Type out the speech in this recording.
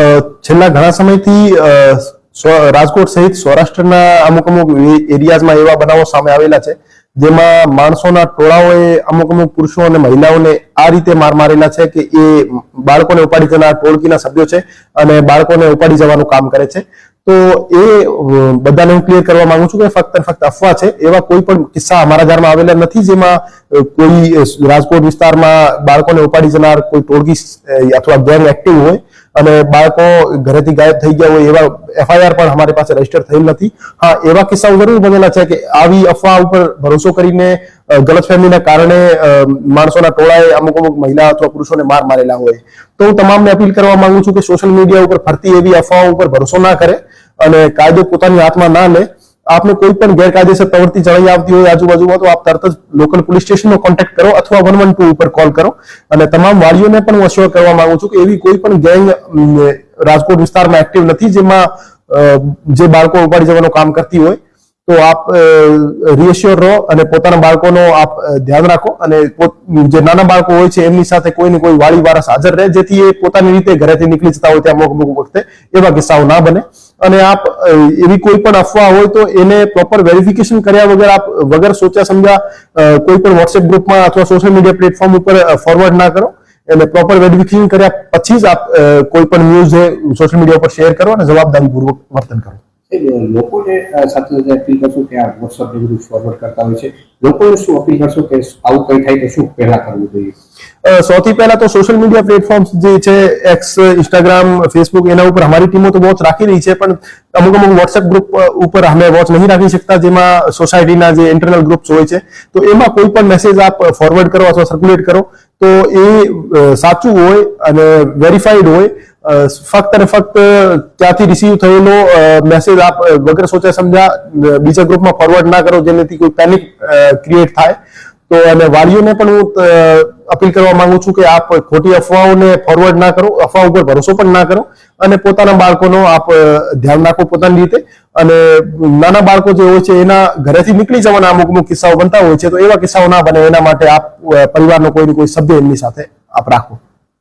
છેલ્લા ઘણા સમયથી રાજકોટ સહિત સૌરાષ્ટ્રના અમુક એરિયાઝમાં એવા બનાવો સામે આવેલા છે જેમાં માણસોના ટોળાઓએ અમુક પુરુષો અને મહિલાઓને આ રીતે માર મારેલા છે કે એ બાળકોને ઉપાડી જનાર ટોળકીના સભ્યો છે અને બાળકોને ઉપાડી જવાનું કામ કરે છે. તો એ બધાને હું ક્લિયર કરવા માંગુ છું કે ફક્ત અફવા છે. એવા કોઈ પણ કિસ્સા અમારા ધ્યાનમાં આવેલા નથી જેમાં કોઈ રાજકોટ વિસ્તારમાં બાળકોને ઉપાડી જનાર કોઈ ટોળકી અથવા ગેંગ એક્ટિવ હોય અને બાળકો ઘરેથી ગાયબ થઈ ગયા હોય એવા એફઆઈઆર પણ અમારી પાસે રજીસ્ટર થયેલ નથી. હા, એવા કિસ્સાઓ જરૂર બનેલા છે કે આવી અફવા ઉપર ભરોસો કરીને ગલતફહેમીના કારણે માણસોના ટોળાએ અમુક મહિલા અથવા પુરુષોને માર મારેલા હોય. તો હું તમામને અપીલ કરવા માંગુ છું કે સોશિયલ મીડિયા ઉપર ફરતી એવી અફવાઓ ઉપર ભરોસો ના કરે અને કાયદો પોતાની હાથમાં ના લે. આપને કોઈ પણ ગેરકાયદેસર પ્રવૃત્તિ જણાઈ આવતી હોય આજુબાજુમાં તો આપ તરત જ લોકલ પોલીસ સ્ટેશનનો કોન્ટેક્ટ કરો અથવા 112 ઉપર કોલ કરો. અને તમામ વાલીઓને પણ હું અશ્યોર કરવા માંગુ છું કે એવી કોઈ પણ ગેંગ રાજકોટ વિસ્તારમાં એક્ટિવ નથી જેમાં જે બાળકો ઉપાડી જવાનું કામ કરતી હોય. તો આપ રિએશ્યોર રહો અને પોતાના બાળકોનો આપ ધ્યાન રાખો અને જે નાના બાળકો હોય છે એમની સાથે કોઈ ને કોઈ વાલી વારસ હાજર રહે જેથી એ પોતાની રીતે ઘરેથી નીકળી જતા હોય ત્યાં અમુક વખતે એવા કિસ્સાઓ ના બને. અને આપ એવી કોઈ પણ અફવા હોય તો એને પ્રોપર વેરિફિકેશન કર્યા વગર આપ વગર સોચ્યા સમજ્યા કોઈ પણ વોટ્સએપ ગ્રુપમાં અથવા સોશિયલ મીડિયા પ્લેટફોર્મ ઉપર ફોરવર્ડ ના કરો. એટલે પ્રોપર વેરિફિકેશન કર્યા પછી જ આપ કોઈ પણ ન્યૂઝ સોશિયલ મીડિયા ઉપર શેર કરો અને જવાબદારીપૂર્વક વર્તન કરો. લોકોને સાથે અપીલ કરશો કે આ વોટ્સએપ બધું ફોરવર્ડ કરતા હોય છે, લોકોને શું અપીલ કરશો કે આવું કઈ થાય તો શું પહેલા કરવું જોઈએ? સૌથી પહેલા તો સોશિયલ મીડિયા પ્લેટફોર્મ્સ જે છે એક્સ, ઇન્સ્ટાગ્રામ, ફેસબુક એના ઉપર અમારી ટીમો તો વોચ રાખી રહી છે પણ અમુક વોટ્સએપ ગ્રુપ ઉપર અમે વોચ નહીં રાખી શકતા જેમાં સોસાયટીના જે ઇન્ટરનલ ગ્રુપ્સ હોય છે. તો એમાં કોઈ પણ મેસેજ આપ ફોરવર્ડ કરો અથવા સર્ક્યુલેટ કરો તો એ સાચું હોય અને વેરીફાઈડ હોય. ફક્ત અને ફક્ત ત્યાંથી રિસીવ થયેલો મેસેજ આપ વગર સોચ્યા સમજ્યા બીજા ગ્રુપમાં ફોરવર્ડ ના કરો જેનાથી કોઈ પેનિક ક્રિએટ થાય. તો અને વાલીઓને પણ હું અપીલ કરવા માંગુ છું કે આપ ખોટી અફવાઓને ફોરવર્ડ ના કરો, અફવા ઉપર ભરોસો પણ ના કરો અને પોતાના બાળકોનો આપ ધ્યાન રાખો પોતાની રીતે. અને નાના બાળકો જે હોય છે એના ઘરેથી નીકળી જવાના અમુક કિસ્સાઓ બનતા હોય છે તો એવા કિસ્સાઓ ના બને એના માટે આપ પરિવારનો કોઈ સભ્ય એમની સાથે આપ રાખો.